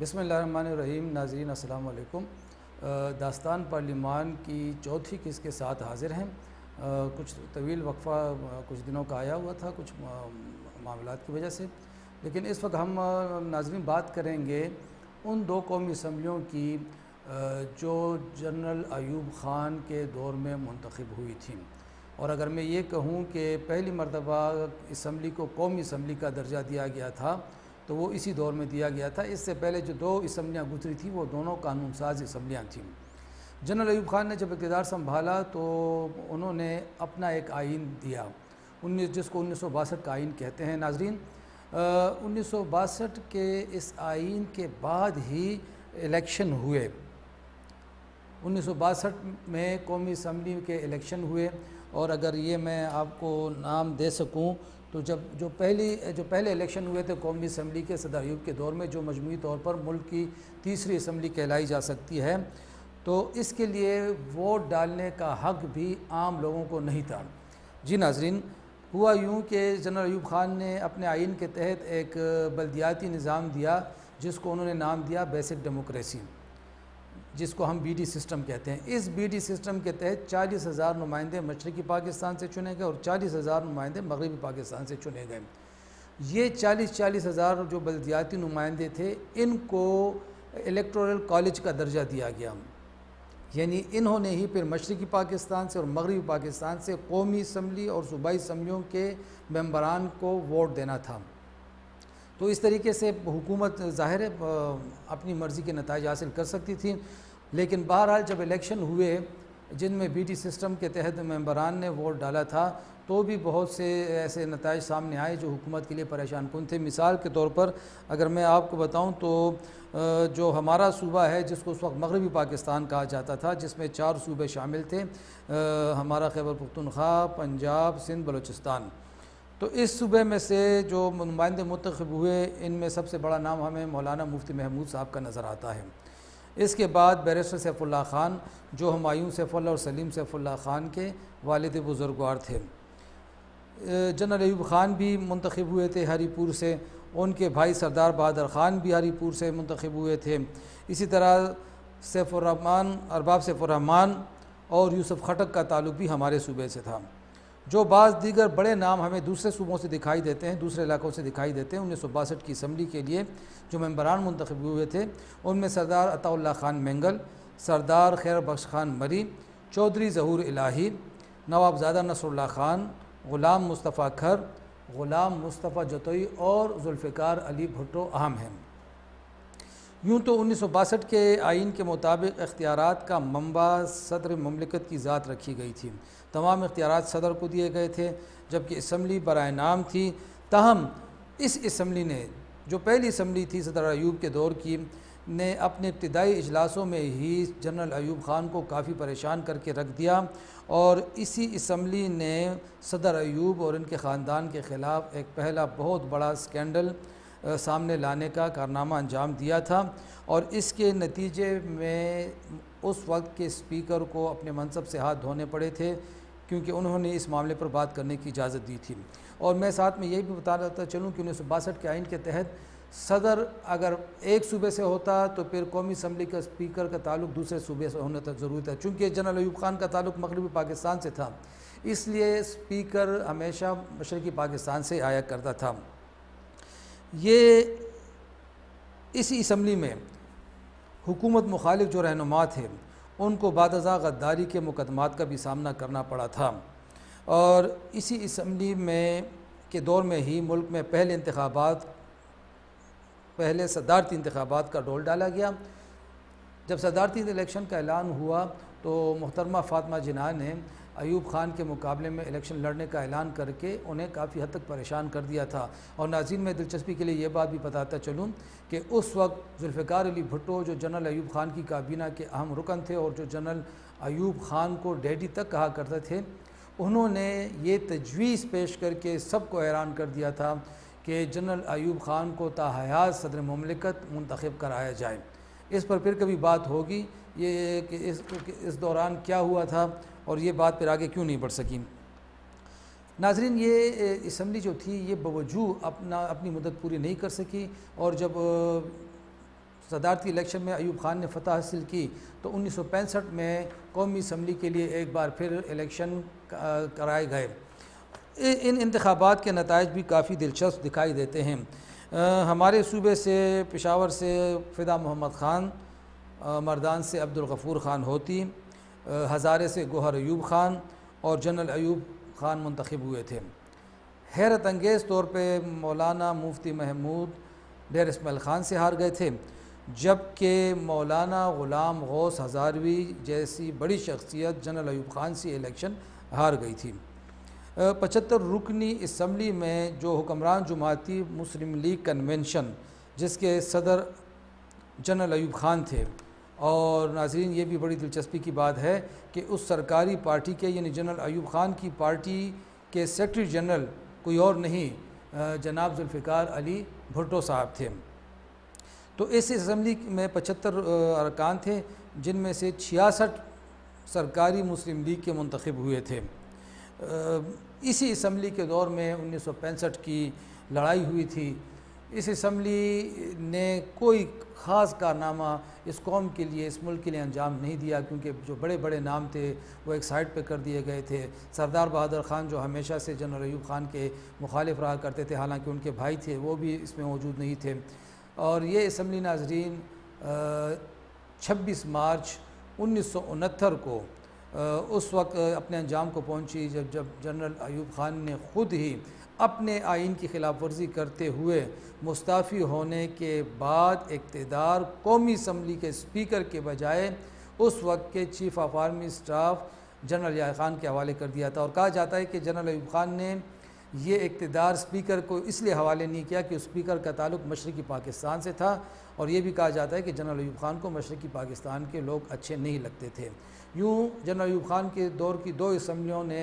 बिस्मिल्लाहिर्रहमानिर्रहीम। नाज़रीन अस्सलाम वालेकुम। दास्तान पार्लिमान की चौथी किस्त के साथ हाज़िर हैं। कुछ तवील वक्फ़ा कुछ दिनों का आया हुआ था कुछ मामलात की वजह से, लेकिन इस वक्त हम नाज़रीन बात करेंगे उन दो कौमी असम्बलियों की जो जनरल अयूब ख़ान के दौर में मुंतखब हुई थी। और अगर मैं ये कहूँ कि पहली मरतबा असम्बली को कौमी असम्बली का दर्जा दिया गया था तो वो इसी दौर में दिया गया था। इससे पहले जो दो असम्बलियाँ गुजरी थी वो दोनों कानून साज असम्बलियाँ थीं। जनरल अयूब ख़ान ने जब इक़्तिदार संभाला तो उन्होंने अपना एक आइन दिया, जिसको 1962 का आइन कहते हैं। नाज़रीन, 1962 के इस आइन के बाद ही इलेक्शन हुए। 1962 में कौमी असम्बली के इलेक्शन हुए और अगर ये मैं आपको नाम दे सकूं तो जो पहले इलेक्शन हुए थे कौमी असम्बली के सदर अयूब के दौर में, जो मजमूई तौर पर मुल्क की तीसरी असम्बली कहलाई जा सकती है, तो इसके लिए वोट डालने का हक़ भी आम लोगों को नहीं था। जी नाज़रीन, हुआ यूँ कि जनरल अयूब ख़ान ने अपने आइन के तहत एक बल्दियाती निज़ाम दिया जिसको उन्होंने नाम दिया बेसिक डेमोक्रेसी, जिसको हम BD सिस्टम कहते हैं। इस BD सिस्टम के तहत 40,000 नुमाइंदे मशरक़ी पाकिस्तान से चुने गए और 40,000 नुमाइंदे मगरबी पाकिस्तान से चुने गए। ये 40,000 जो बल्दियाती नुमाइंदे थे, इनको इलेक्टोरल कॉलेज का दर्जा दिया गया, यानी इन्होंने ही फिर मशरक़ी पाकिस्तान से और मगरबी पाकिस्तान से कौमी असम्बली और सूबाई असम्बलियों के मेंबरान को वोट देना था। तो इस तरीके से हुकूमत ज़ाहिर है अपनी मर्ज़ी के नताइज हासिल कर सकती थी। लेकिन बहरहाल जब इलेक्शन हुए जिनमें BD सिस्टम के तहत मेंबरान ने वोट डाला था तो भी बहुत से ऐसे नताइज सामने आए जो हुकूमत के लिए परेशान कुन थे। मिसाल के तौर पर अगर मैं आपको बताऊं तो जो हमारा सूबा है जिसको उस वक्त मगरबी पाकिस्तान कहा जाता था, जिसमें 4 सूबे शामिल थे, हमारा खैबर पख्तूनख्वा, पंजाब, सिंध, बलूचिस्तान। तो इस सूबे में से जो नुमाइंदे मुंतखब हुए, इनमें सबसे बड़ा नाम हमें मौलाना मुफ्ती महमूद साहब का नज़र आता है। इसके बाद बैरिस्टर सैफुल्लाह ख़ान जो हुमायूं सैफुल्लाह और सलीम सैफुल्लाह ख़ान के वालिद बुज़ुर्गवार थे। जनरल अयूब ख़ान भी मुंतखब हुए थे हरीपुर से, उनके भाई सरदार बहादुर ख़ान भी हरीपुर से मुंतखब हुए थे। इसी तरह अरबाब सैफुर्रहमान और यूसुफ खटक का ताल्लुक़ भी हमारे सूबे से था। जो बाज़ दीगर बड़े नाम हमें दूसरे सूबों से दिखाई देते हैं, दूसरे इलाकों से दिखाई देते हैं, 1962 की असम्बली के लिए जो मेंबरान मुंतखब हुए थे उनमें सरदार अताउल्लाह ख़ान मेंगल, सरदार खैर बख्श ख़ान मरी, चौधरी ज़हूर इलाही, नवाबज़ादा नसरुल्लाह ख़ान, ग़ुलाम मुस्तफ़ा खर, ग़ुलाम मुस्तफ़ा जतोई और जुल्फ़िकार अली भुट्टो अहम हैं। यूँ तो 1962 के आइन के मुताबिक इख्तियारात का मंबा सदर ममलिकत की ज़ात रखी गई थी। तमाम इख्तियारात सदर को दिए गए थे, जबकि असम्बली बराए नाम थी। ताहम इस असम्बली ने, जो पहली असम्बली थी सदर अयूब के दौर की, ने अपने इब्तिदाई इजलासों में ही जनरल अयूब ख़ान को काफ़ी परेशान करके रख दिया और इसी असम्बली ने सदर अयूब और इनके ख़ानदान के ख़िलाफ़ एक पहला बहुत बड़ा स्कैंडल सामने लाने का कारनामा अंजाम दिया था। और इसके नतीजे में उस वक्त के स्पीकर को अपने मनसब से हाथ धोने पड़े थे, क्योंकि उन्होंने इस मामले पर बात करने की इजाज़त दी थी। और मैं साथ में यही भी बताता चलूँ कि 1962 के आइन के तहत सदर अगर एक सूबे से होता तो फिर कौमी असम्बली का स्पीकर का ताल्लुक़ दूसरे सूबे से होना ज़रूरी था। चूँकि जनरल अयूब ख़ान का ताल्लुक़ मगरबी पाकिस्तान से था, इसलिए स्पीकर हमेशा मशरक़ी पाकिस्तान से आया करता था। ये इसी असम्बली में हुकूमत मुखालिफ जो रहनुमा थे उनको बादज़ा गद्दारी के मुकदमात का भी सामना करना पड़ा था। और इसी असम्बली में के दौर में ही मुल्क में पहले सदारती इंतखाबात का डोल डाला गया। जब सदारती इलेक्शन का ऐलान हुआ तो मोहतरमा फ़ातिमा जिन्ना ने अयूब ख़ान के मुकाबले में इलेक्शन लड़ने का ऐलान करके उन्हें काफ़ी हद तक परेशान कर दिया था। और नाज़रीन, में दिलचस्पी के लिए ये बात भी बताता चलूँ कि उस वक्त जुल्फ़िकार अली भुट्टो जो जनरल अयूब ख़ान की काबीना के अहम रुकन थे और जो जनरल अयूब ख़ान को डैडी तक कहा करते थे, उन्होंने ये तजवीज़ पेश करके सबको हैरान कर दिया था कि जनरल अयूब ख़ान को ताहयात सदर मुमलिकत मुंतखब कराया जाए। इस पर फिर कभी बात होगी ये कि इस दौरान क्या हुआ था और ये बात फिर आगे क्यों नहीं बढ़ सकी। नाज़रीन, ये असम्बली जो थी ये बवजूद अपनी मुद्दत पूरी नहीं कर सकी और जब सदारती इलेक्शन में अयूब खान ने फतह हासिल की तो 1965 में कौमी असम्बली के लिए एक बार फिर इलेक्शन कराए गए। इन इंतखाबात के नताइज भी काफ़ी दिलचस्प दिखाई देते हैं। हमारे सूबे से पेशावर से फ़िदा मोहम्मद ख़ान, मर्दान से अब्दुल गफ़ूर ख़ान होती, हज़ारे से गोहर अयूब ख़ान और जनरल अयूब ख़ान मुंतखब हुए थे। हैरत अंगेज़ तौर पे मौलाना मुफ्ती महमूद डेर इस्माइल ख़ान से हार गए थे, जबकि मौलाना ग़ुलाम गौस हज़ारवी जैसी बड़ी शख्सियत जनरल अयूब ख़ान से इलेक्शन हार गई थी। 75 रुकनी असम्बली में जो हुक्मरान जमाती मुस्लिम लीग कन्वेंशन जिसके सदर जनरल अयूब ख़ान थे, और नाज़रीन ये भी बड़ी दिलचस्पी की बात है कि उस सरकारी पार्टी के यानी जनरल अयूब ख़ान की पार्टी के सेक्रेटरी जनरल कोई और नहीं जनाब जुल्फ़िकार अली भुट्टो साहब थे। तो इस असम्बली में 75 अरकान थे, जिनमें से 66 सरकारी मुस्लिम लीग के मुंतखब हुए थे। इसी असम्बली के दौर में 1965 की लड़ाई हुई थी। इस असम्बली ने कोई ख़ास कारनामा इस कौम के लिए, इस मुल्क के लिए अंजाम नहीं दिया, क्योंकि जो बड़े बड़े नाम थे वो एक साइड पे कर दिए गए थे। सरदार बहादुर ख़ान जो हमेशा से जनरल अयूब ख़ान के मुखालिफ रहा करते थे, हालांकि उनके भाई थे, वो भी इसमें मौजूद नहीं थे। और ये असम्बली नाज़रीन 26 मार्च 1969 को उस वक्त अपने अंजाम को पहुंची जब जनरल अयूब ख़ान ने ख़ुद ही अपने आइन की खिलाफ वर्जी करते हुए मुस्ताफ़ी होने के बाद इक़्तिदार कौमी असम्बली के स्पीकर के बजाय उस वक्त के chief of army staff general Yahya Khan के हवाले कर दिया था। और कहा जाता है कि जनरल अयूब ख़ान ने ये इक़्तिदार स्पीकर को इसलिए हवाले नहीं किया कि स्पीकर का ताल्लुक़ मशरक़ी पाकिस्तान से था, और ये भी कहा जाता है कि जनरल अयूब ख़ान को मशरक़ी पाकिस्तान के लोग अच्छे नहीं लगते थे। यूँ जनरल अयूब ख़ान के दौर की 2 असम्बलियों ने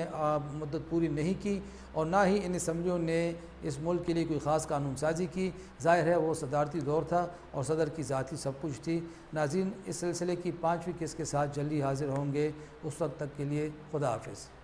मुद्दत पूरी नहीं की, और ना ही इन असम्बलियों ने इस मुल्क के लिए कोई ख़ास कानून साजी की। ज़ाहिर है वो सदारती दौर था और सदर की ज़ाती सब कुछ थी। नाज़रीन, इस सिलसिले की 5वीं किस्त के साथ जल्दी हाज़िर होंगे। उस वक्त तक के लिए खुदा हाफ़िज़।